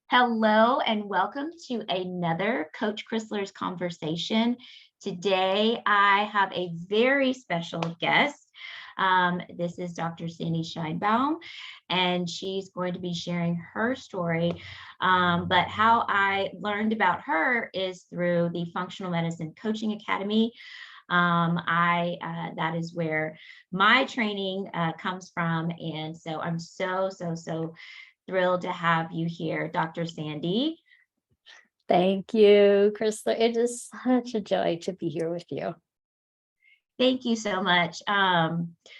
Hello and welcome to another Coach Chrysler's conversation. Today, I have a very special guest. This is Dr. Sandi Scheinbaum, and she's going to be sharing her story. But how I learned about her is through the Functional Medicine Coaching Academy. That is where my training comes from, and so I'm so thrilled to have you here, Dr. Sandi. Thank you, Chrysler. It is such a joy to be here with you. Thank you so much.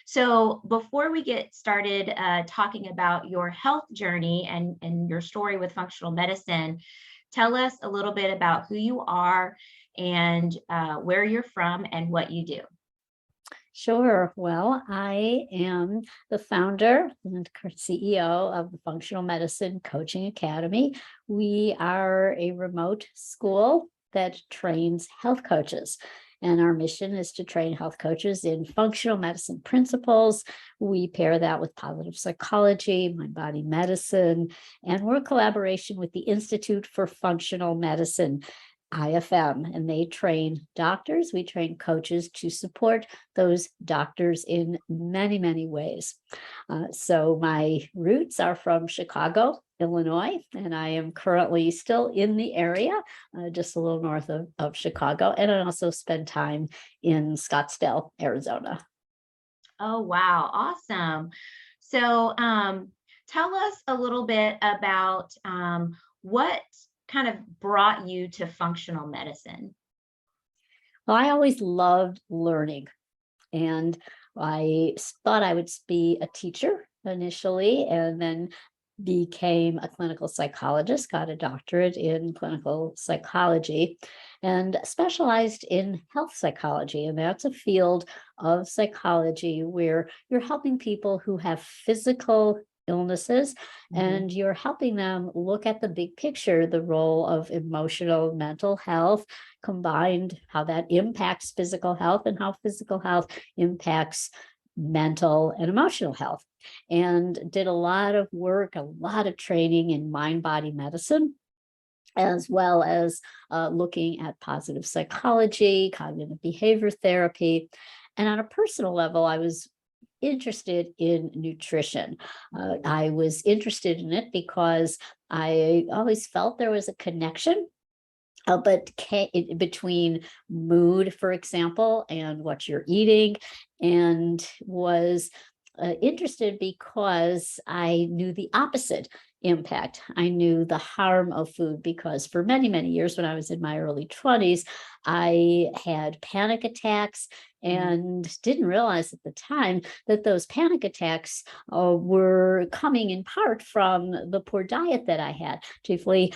So before we get started talking about your health journey and your story with functional medicine, tell us a little bit about who you are and where you're from and what you do. Sure. Well, I am the founder and CEO of the Functional Medicine Coaching Academy. We are a remote school that trains health coaches. And our mission is to train health coaches in functional medicine principles. We pair that with positive psychology, mind body medicine, and we're a collaboration with the Institute for Functional Medicine, IFM, and they train doctors. We train coaches to support those doctors in many, many ways. So my roots are from Chicago, Illinois, and I am currently still in the area, just a little north of Chicago. And I also spend time in Scottsdale, Arizona. Oh, wow. Awesome. So tell us a little bit about what kind of brought you to functional medicine. Well, I always loved learning, and I thought I would be a teacher initially, and then became a clinical psychologist, got a doctorate in clinical psychology, and specialized in health psychology. And that's a field of psychology where you're helping people who have physical illnesses and you're helping them look at the big picture, the role of emotional, mental health combined, how that impacts physical health and how physical health impacts mental and emotional health. And did a lot of work, a lot of training in mind body medicine, as well as looking at positive psychology, cognitive behavior therapy. And on a personal level, I was interested in nutrition. I was interested in it because I always felt there was a connection between mood, for example, and what you're eating, and was interested because I knew the opposite impact. I knew the harm of food because for many, many years, when I was in my early 20s, I had panic attacks and didn't realize at the time that those panic attacks were coming in part from the poor diet that I had, chiefly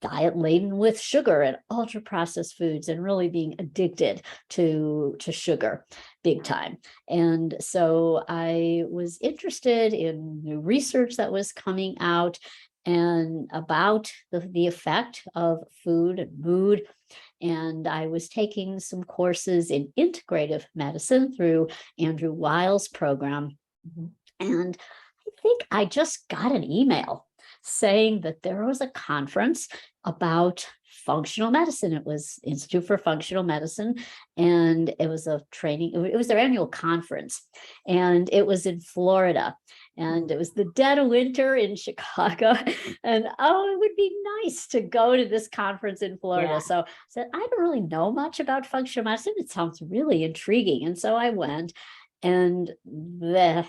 diet laden with sugar and ultra processed foods, and really being addicted to sugar big time. And so I was interested in new research that was coming out and about the effect of food and mood. And I was taking some courses in integrative medicine through Andrew Weil's program. And I think I just got an email saying that there was a conference about functional medicine. It was Institute for Functional Medicine, and it was a training. It was their annual conference, and it was in Florida, and it was the dead of winter in Chicago. And it would be nice to go to this conference in Florida. Yeah. So I said, I don't really know much about functional medicine. It sounds really intriguing, and so I went. And that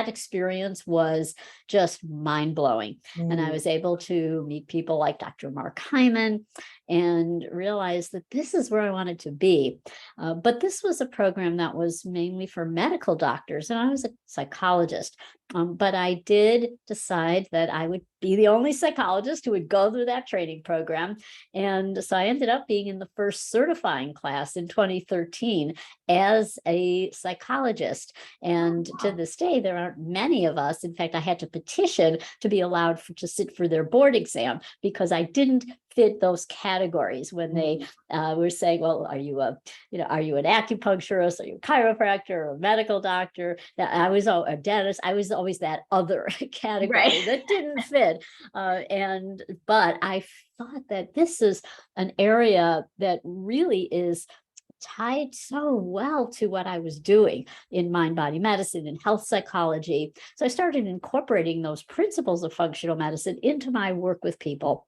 experience was just mind-blowing. And I was able to meet people like Dr. Mark Hyman and realize that this is where I wanted to be. But this was a program that was mainly for medical doctors, and I was a psychologist. But I did decide that I would be the only psychologist who would go through that training program. And so I ended up being in the first certifying class in 2013 as a psychologist. And to this day, there aren't many of us. In fact, I had to petition to be allowed to sit for their board exam because I didn't fit those categories when they were saying, well, are you are you an acupuncturist? Are you a chiropractor or a medical doctor? That I was a dentist. I was always that other category Right. that didn't fit. But I thought that this is an area that really is tied so well to what I was doing in mind body medicine and health psychology. So I started incorporating those principles of functional medicine into my work with people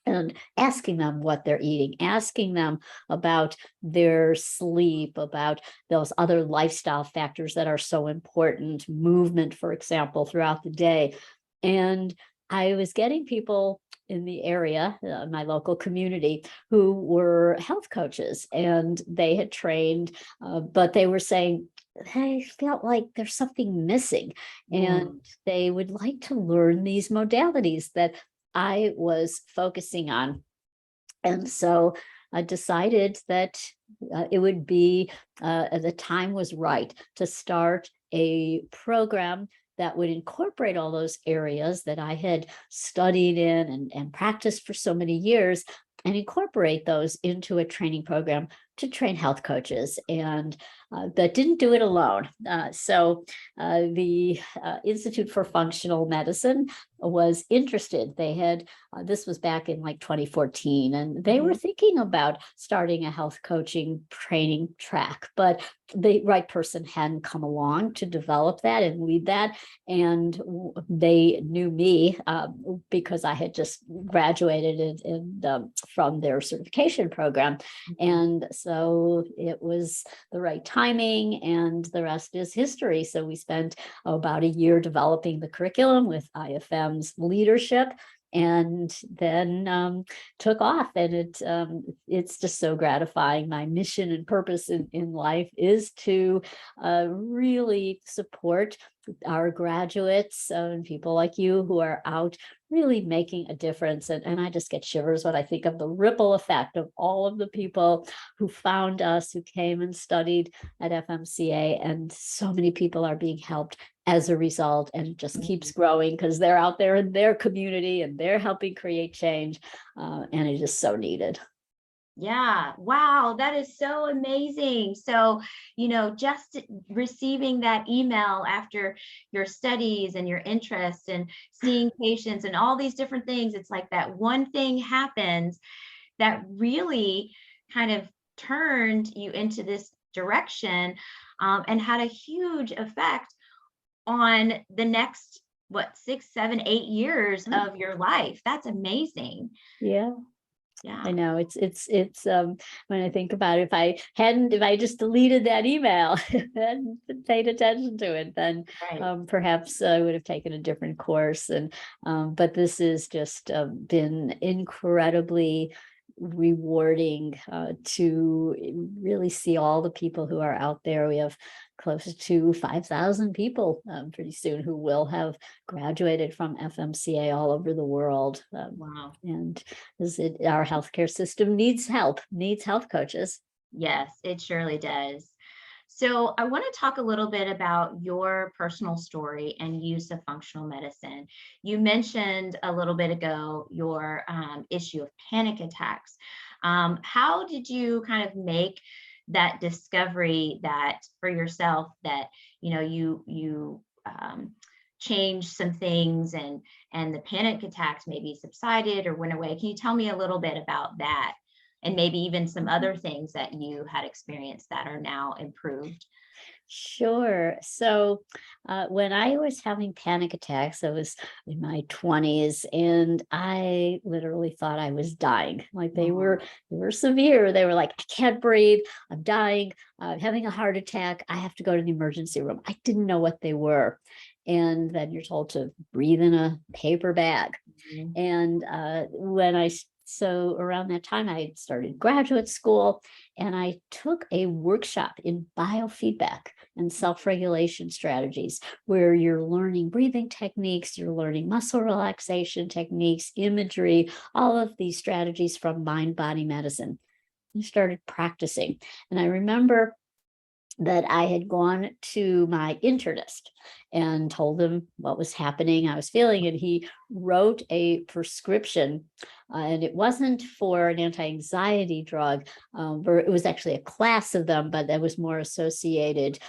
and asking them what they're eating, asking them about their sleep, about those other lifestyle factors that are so important, movement, for example, throughout the day. And I was getting people in the area, my local community, who were health coaches, and they had trained, but they were saying, they felt like there's something missing, and they would like to learn these modalities that I was focusing on. And so I decided that it would be, the time was right to start a program that would incorporate all those areas that I had studied in and practiced for so many years, and incorporate those into a training program to train health coaches. And that didn't do it alone. The Institute for Functional Medicine was interested. They had, this was back in like 2014, and they were thinking about starting a health coaching training track, but the right person hadn't come along to develop that and lead that. And they knew me because I had just graduated from their certification program. And so it was the right timing, and the rest is history. So we spent about a year developing the curriculum with IFM's leadership, and then took off. And it's just so gratifying. My mission and purpose in life is to really support our graduates and people like you who are out really making a difference. And I just get shivers when I think of the ripple effect of all of the people who found us, who came and studied at FMCA, and so many people are being helped as a result, and it just keeps growing because they're out there in their community and they're helping create change, and it is so needed. Yeah. Wow. That is so amazing. So, just receiving that email after your studies and your interests and seeing patients and all these different things, it's like that one thing happens that really kind of turned you into this direction, and had a huge effect on the next, 6, 7, 8 years of your life. That's amazing. Yeah. Yeah. I know it's when I think about it, if I just deleted that email and paid attention to it, then Right. perhaps I would have taken a different course. And but this has just been incredibly rewarding to really see all the people who are out there. We have close to 5,000 people pretty soon who will have graduated from FMCA all over the world. Wow. And our healthcare system needs help, needs health coaches. Yes, it surely does. So, I want to talk a little bit about your personal story and use of functional medicine. You mentioned a little bit ago your issue of panic attacks. How did you kind of make that discovery that for yourself that you changed some things and the panic attacks maybe subsided or went away? Can you tell me a little bit about that? And maybe even some other things that you had experienced that are now improved. Sure. So when I was having panic attacks, I was in my 20s, and I literally thought I was dying. Like Wow. they were severe. They were like, I can't breathe. I'm dying. I'm having a heart attack. I have to go to the emergency room. I didn't know what they were. And then you're told to breathe in a paper bag. Mhm. And so around that time, I started graduate school, and I took a workshop in biofeedback and self-regulation strategies, where you're learning breathing techniques, you're learning muscle relaxation techniques, imagery, all of these strategies from mind body medicine. I started practicing. And I remember that I had gone to my internist and told him what was happening, I was feeling, and he wrote a prescription. And it wasn't for an anti-anxiety drug, or it was actually a class of them, but that was more associated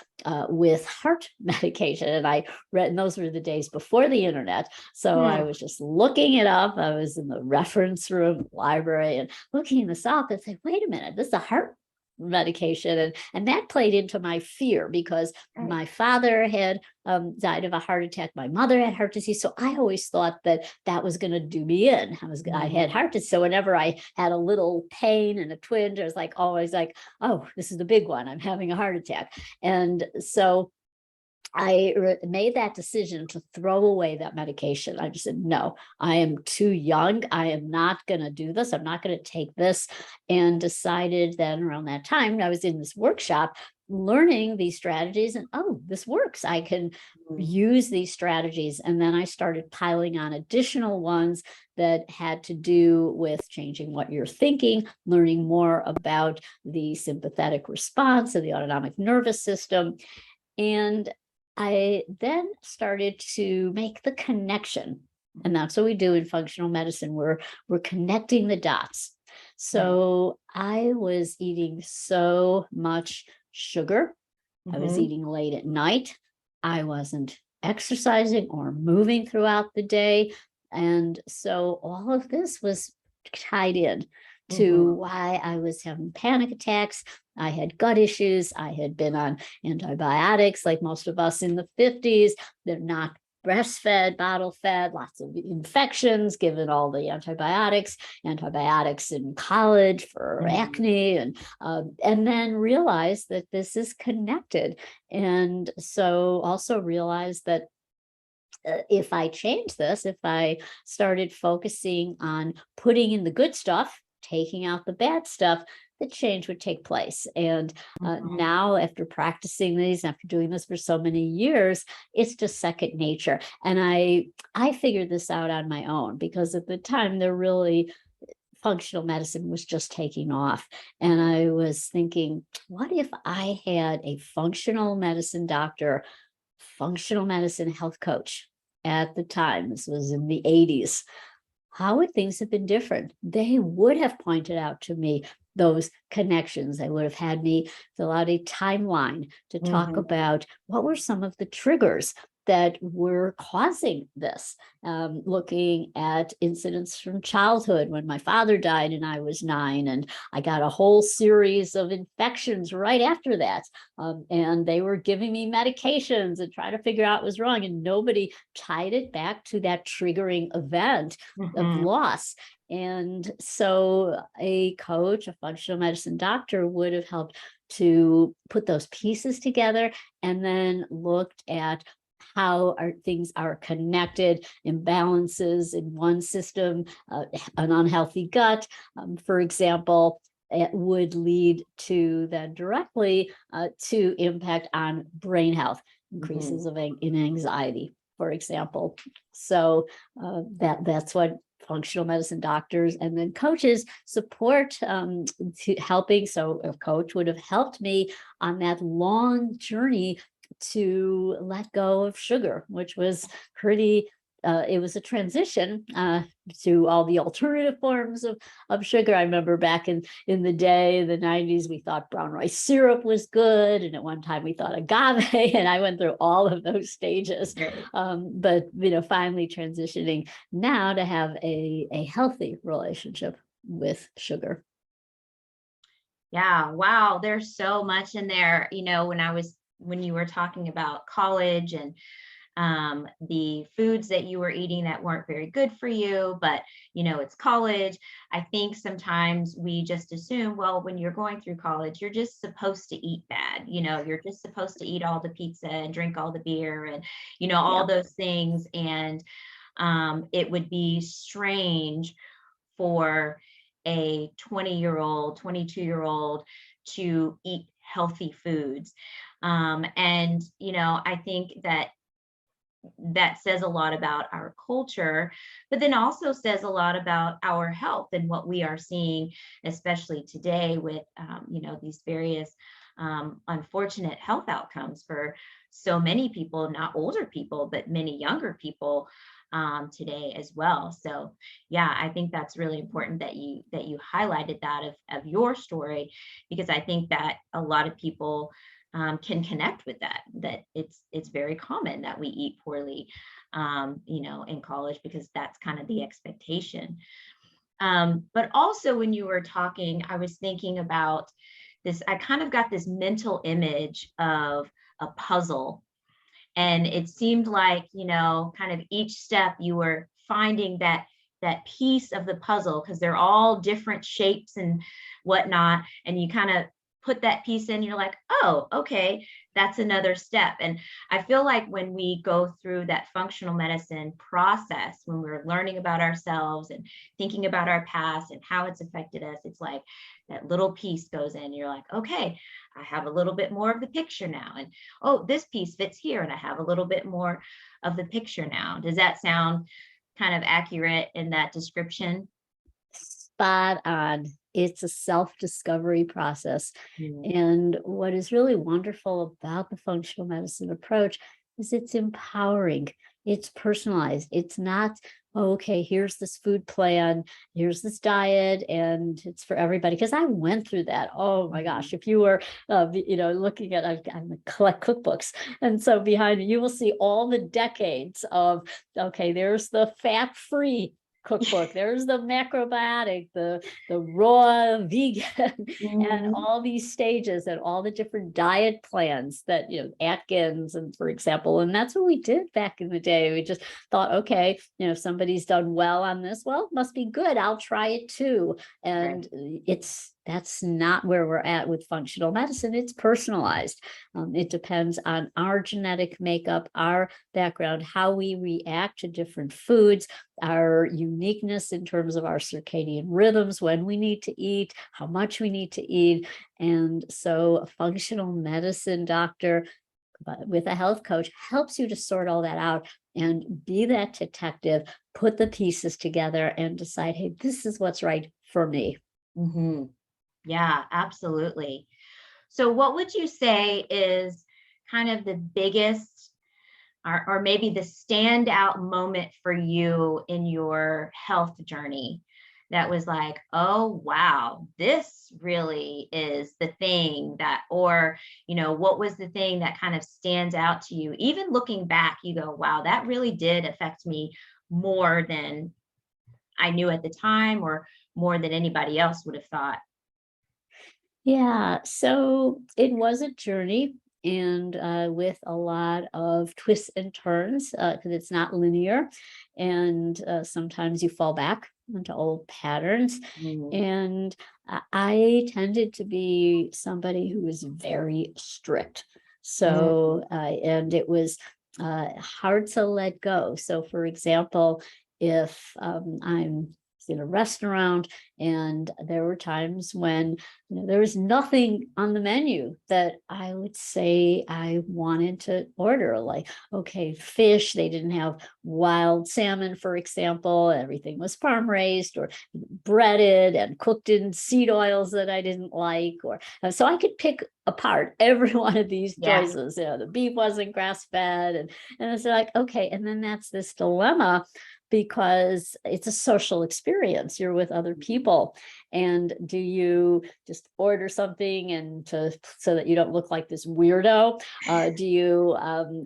with heart medication. And I read, and those were the days before the internet. So I Hmm. was just looking it up. I was in the reference room, library, and looking this up and say, wait a minute, this is a heart medication. And that played into my fear because Right. my father had died of a heart attack, my mother had heart disease, so I always thought that that was going to do me in. I had Mhm. heart disease, so whenever I had a little pain and a twinge, I was like always like, oh, this is the big one, I'm having a heart attack. And so made that decision to throw away that medication. I just said, no, I am too young. I am not going to do this. I'm not going to take this. And decided then around that time, I was in this workshop learning these strategies, and oh, this works. I can Mm. use these strategies. And then I started piling on additional ones that had to do with changing what you're thinking, learning more about the sympathetic response of the autonomic nervous system. And I then started to make the connection. And that's what we do in functional medicine. We're connecting the dots. Right. So I was eating so much sugar. I was Mhm. eating late at night. I wasn't exercising or moving throughout the day. And so all of this was tied in to Mhm. why I was having panic attacks. I had gut issues. I had been on antibiotics like most of us in the 50s. They're not breastfed, bottle fed, lots of infections given all the antibiotics in college for Mhm. acne, and then realize that this is connected. And so also realize that if I change this, if I started focusing on putting in the good stuff, taking out the bad stuff, the change would take place. And Mhm. now, after practicing these, after doing this for so many years, it's just second nature. And I figured this out on my own because at the time, there really functional medicine was just taking off. And Right. I was thinking, what if I had a functional medicine doctor, functional medicine health coach at the time? This was in the 80s. How would things have been different? They would have pointed out to me those connections. They would have had me fill out a timeline to talk Mhm. about what were some of the triggers that were causing this. Looking at incidents from childhood when my father died and I was 9, and I got a whole series of infections right after that. And they were giving me medications and trying to figure out what was wrong, and nobody tied it back to that triggering event of Mhm. loss. And so a coach, a functional medicine doctor would have helped to put those pieces together and then looked at how our things are connected, imbalances in one system, an unhealthy gut, for example, it would lead to then directly to impact on brain health, Mhm. increases in anxiety, for example. So that's what functional medicine doctors and then coaches support, to helping. So a coach would have helped me on that long journey to let go of sugar, which was pretty. It was a transition to all the alternative forms of sugar. I remember back in the day, in the 90s, we thought brown rice syrup was good. And at one time we thought agave, and I went through all of those stages. Right. But, finally transitioning now to have a healthy relationship with sugar. Yeah. Wow. There's so much in there. When you were talking about college and the foods that you were eating that weren't very good for you, but it's college. I think sometimes we just assume, well, when you're going through college, you're just supposed to eat bad. You're just supposed to eat all the pizza and drink all the beer and, all Yeah. those things. And it would be strange for a 20-year-old, 22-year-old to eat healthy foods. And, I think that says a lot about our culture, but then also says a lot about our health and what we are seeing, especially today with, these various unfortunate health outcomes for so many people, not older people, but many younger people today as well. So yeah, I think that's really important that you highlighted that of your story, because I think that a lot of people can connect with that it's very common that we eat poorly, in college, because that's kind of the expectation. But also when you were talking, I was thinking about this. I kind of got this mental image of a puzzle, and it seemed like, kind of each step you were finding that piece of the puzzle, because they're all different shapes and whatnot, and you kind of put that piece in, you're like, oh, okay, that's another step. And I feel like when we go through that functional medicine process, when we're learning about ourselves and thinking about our past and how it's affected us, it's like that little piece goes in, you're like, okay, I have a little bit more of the picture now, and oh, this piece fits here, and I have a little bit more of the picture now. Does that sound kind of accurate in that description? Spot on. It's a self-discovery process. Mm. And what is really wonderful about the functional medicine approach is it's empowering, it's personalized. It's not, "Oh, okay, here's this food plan, here's this diet, and it's for everybody." Because I went through that. Oh my gosh, if you were, looking at, I collect cookbooks. And so behind it, you will see all the decades of, okay, there's the fat-free cookbook, there's the macrobiotic, the raw vegan, and Mhm. all these stages and all the different diet plans that, Atkins, and for example, and that's what we did back in the day. We just thought, okay, if somebody's done well on this, well, it must be good, I'll try it too. Right. And that's not where we're at with functional medicine. It's personalized. It depends on our genetic makeup, our background, how we react to different foods, our uniqueness in terms of our circadian rhythms, when we need to eat, how much we need to eat. And so a functional medicine doctor, but with a health coach, helps you to sort all that out and be that detective, put the pieces together and decide, hey, this is what's right for me. Hmm. Yeah, absolutely. So what would you say is kind of the biggest, or maybe the standout moment for you in your health journey, that was like, oh, wow, this really is the thing that, or, what was the thing that kind of stands out to you? Even looking back, you go, wow, that really did affect me more than I knew at the time, or more than anybody else would have thought. Yeah, so it was a journey, and with a lot of twists and turns, because it's not linear, and sometimes you fall back into old patterns. Mhm. And I tended to be somebody who was very strict. Mhm. So, and it was hard to let go. So, for example, if I'm in a restaurant and there were times when there was nothing on the menu that I would say I wanted to order. Like, okay, fish, they didn't have wild salmon, for example. Everything was farm raised or breaded and cooked in seed oils that I didn't like. Or so I could pick apart every one of these Yeah. choices. The beef wasn't grass fed, and it's like, okay, and then that's this dilemma because it's a social experience. You're with other people. And do you just order something and so that you don't look like this weirdo? Do you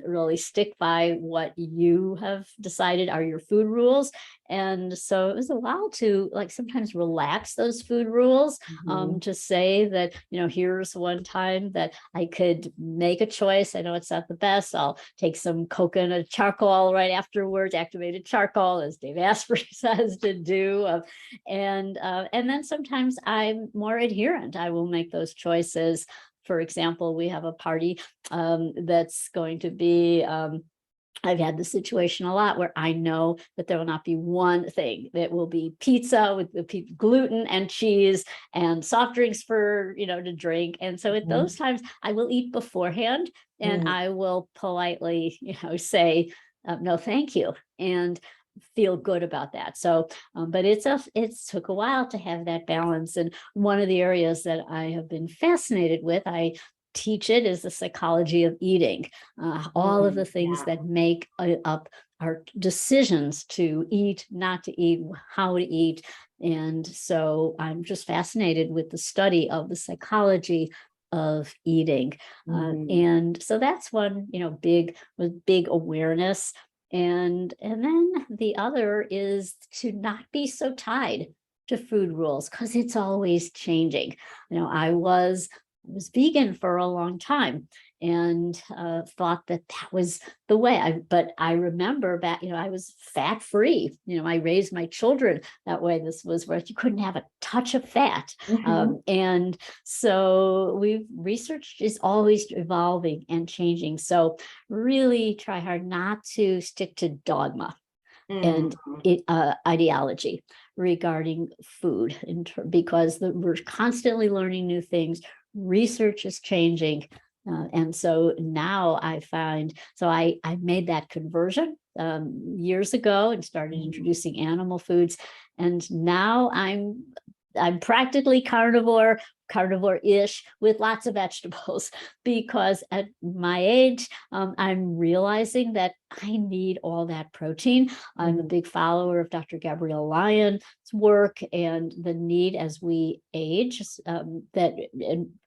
really stick by what you have decided are your food rules? And so it was a while to like sometimes relax those food rules, Mhm. to say that, here's one time that I could make a choice. I know it's not the best. I'll take some coconut charcoal right afterwards, activated charcoal, as Dave Asprey says to do. And then sometimes I'm more adherent. I will make those choices. For example, we have a party that's going to be. I've had the situation a lot where I know that there will not be one thing. That will be pizza with the gluten and cheese and soft drinks for, to drink. And so at those Mhm. times, I will eat beforehand and Mhm. I will politely, say, no, thank you. And feel good about that. So, but it's took a while to have that balance. And one of the areas that I have been fascinated with, I teach it is the psychology of eating, all of the things Yeah. that make up our decisions to eat, not to eat, how to eat. And so I'm just fascinated with the study of the psychology of eating. And so that's one, big awareness. And then the other is to not be so tied to food rules, because it's always changing. I was vegan for a long time, and thought that was the way. But I remember back, I was fat free. I raised my children that way. This was where you couldn't have a touch of fat. And so research is always evolving and changing. So really try hard not to stick to dogma and ideology regarding food, because we're constantly learning new things. Research is changing. And so now I made that conversion years ago and started introducing animal foods. And now I'm practically carnivore-ish with lots of vegetables, because at my age, I'm realizing that I need all that protein. I'm a big follower of Dr. Gabrielle Lyon's work, and the need as we age,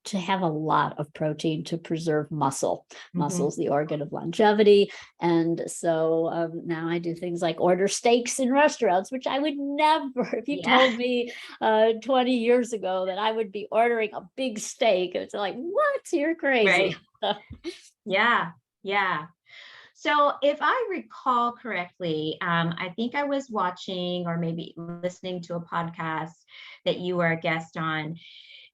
to have a lot of protein to preserve muscle. Muscle's the organ of longevity. And so now I do things like order steaks in restaurants, which I would never, if you told me 20 years ago that I would be ordering a big steak, it's like, what? You're crazy. Right. Yeah. So if I recall correctly, I think I was watching or maybe listening to a podcast that you were a guest on,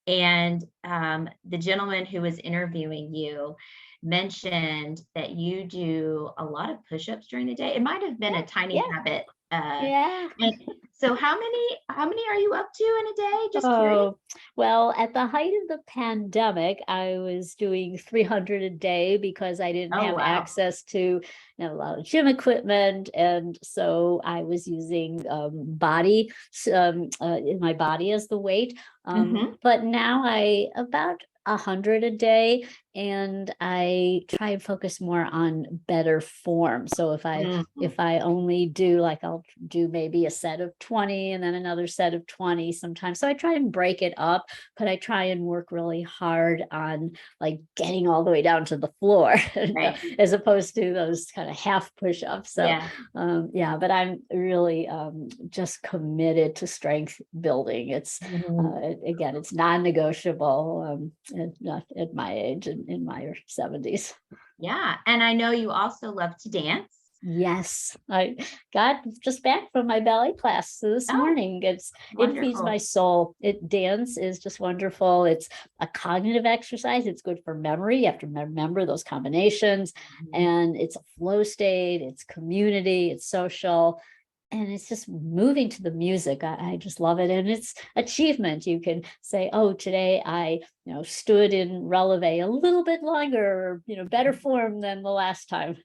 and the gentleman who was interviewing you mentioned that you do a lot of push-ups during the day. It might have been a tiny habit. Yeah. And so how many are you up to in a day? Just curious. Oh, well, at the height of the pandemic, I was doing 300 a day because I didn't Oh, have wow. access to a lot of gym equipment. And so I was using my body as the weight. But now about 100 a day, and I try and focus more on better form. So if I only do, like, I'll do maybe a set of 20 and then another set of 20 sometimes. So I try and break it up, but I try and work really hard on like getting all the way down to the floor Right. as opposed to those kind of half push-ups. So Yeah. but I'm really just committed to strength building. It's again, it's non-negotiable at my age, in my 70s. Yeah. And I know you also love to dance. Yes, I got just back from my ballet class this Oh, morning. It feeds my wonderful. soul. Dance is just wonderful. It's a cognitive exercise. It's good for memory. You have to remember those combinations, and it's a flow state. It's community. It's social. And it's just moving to the music. I just love it. And it's achievement. You can say, oh, today I, stood in releve a little bit longer, better form than the last time.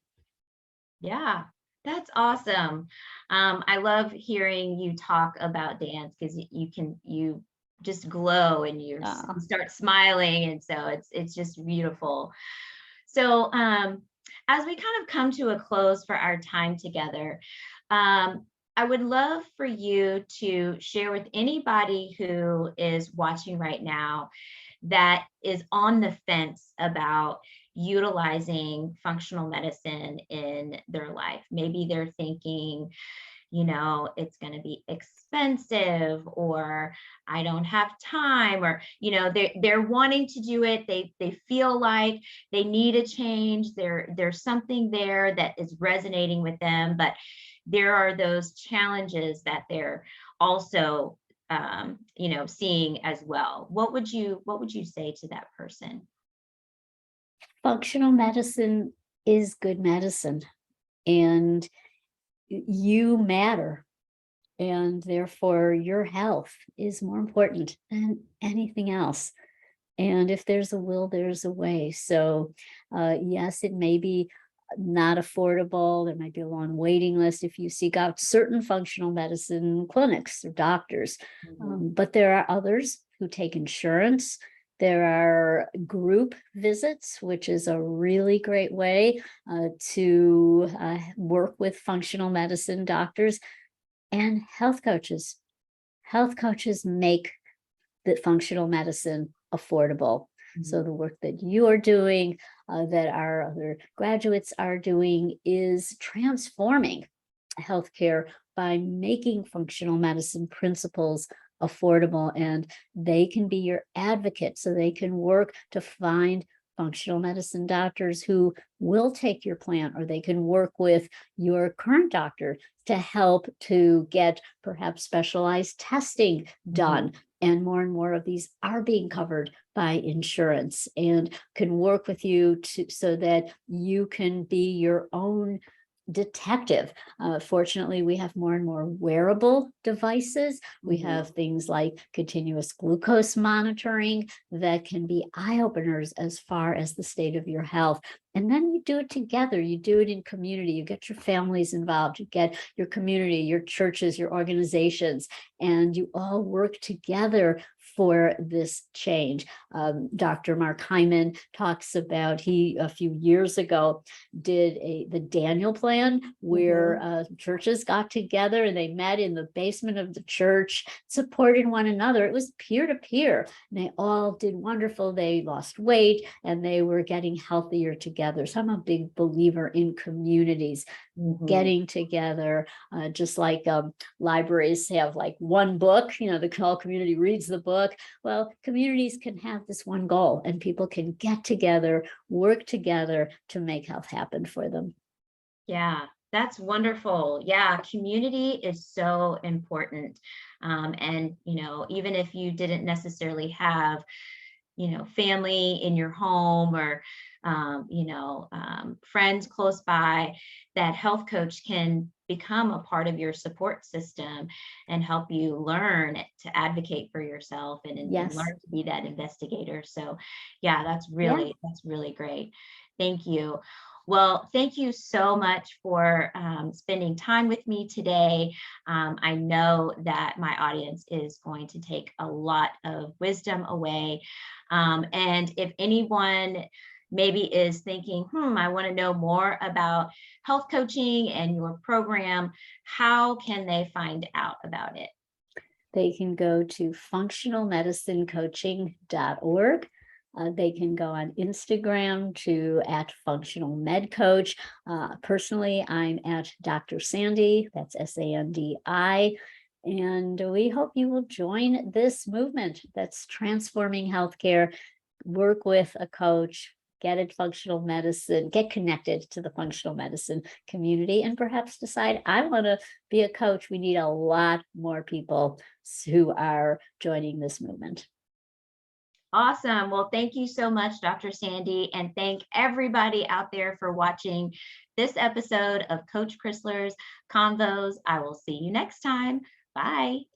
Yeah, that's awesome. I love hearing you talk about dance because you just glow and you start smiling, and so it's just beautiful. So as we kind of come to a close for our time together, I would love for you to share with anybody who is watching right now that is on the fence about utilizing functional medicine in their life. Maybe they're thinking, it's going to be expensive, or I don't have time, or, they're wanting to do it. They feel like they need a change. There's something there that is resonating with them, but there are those challenges that they're also seeing as well. What would you say to that person? Functional medicine is good medicine, and you matter, and therefore your health is more important than anything else. And if there's a will, there's a way. So yes, it may be not affordable. There might be a long waiting list if you seek out certain functional medicine clinics or doctors. But there are others who take insurance There are group visits, which is a really great way to work with functional medicine doctors and health coaches. Health coaches make the functional medicine affordable. So the work that you are doing, that our other graduates are doing, is transforming healthcare by making functional medicine principles affordable, and they can be your advocate. So they can work to find functional medicine doctors who will take your plan, or they can work with your current doctor to help to get perhaps specialized testing done. And more of these are being covered by insurance, and can work with you so that you can be your own detective. Fortunately, we have more and more wearable devices. We have things like continuous glucose monitoring that can be eye openers as far as the state of your health. And then you do it together. You do it in community. You get your families involved. You get your community, your churches, your organizations, and you all work together for this change. Dr. Mark Hyman talks about, he a few years ago did the Daniel Plan, where churches got together and they met in the basement of the church, supported one another. It was peer to peer. They all did wonderful. They lost weight and they were getting healthier together. So I'm a big believer in communities getting together, just like libraries have like one book, the whole community reads the book. Well, communities can have this one goal, and people can get together, work together to make health happen for them. Yeah, that's wonderful. Yeah, community is so important. And, even if you didn't necessarily have, family in your home, or, friends close by, that health coach can become a part of your support system and help you learn to advocate for yourself, and Yes. learn to be that investigator. So yeah, Yeah. that's really great. Thank you. Well, thank you so much for spending time with me today. I know that my audience is going to take a lot of wisdom away. And if anyone maybe is thinking, I want to know more about health coaching and your program, how can they find out about it? They can go to functionalmedicinecoaching.org. They can go on Instagram to @functionalmedcoach. Personally, I'm at Dr. Sandi, that's Sandi. And we hope you will join this movement that's transforming healthcare. Work with a coach, get it functional medicine, get connected to the functional medicine community, and perhaps decide, I want to be a coach. We need a lot more people who are joining this movement. Awesome. Well, thank you so much, Dr. Sandi, and thank everybody out there for watching this episode of Coach Chrysler's Convos. I will see you next time. Bye.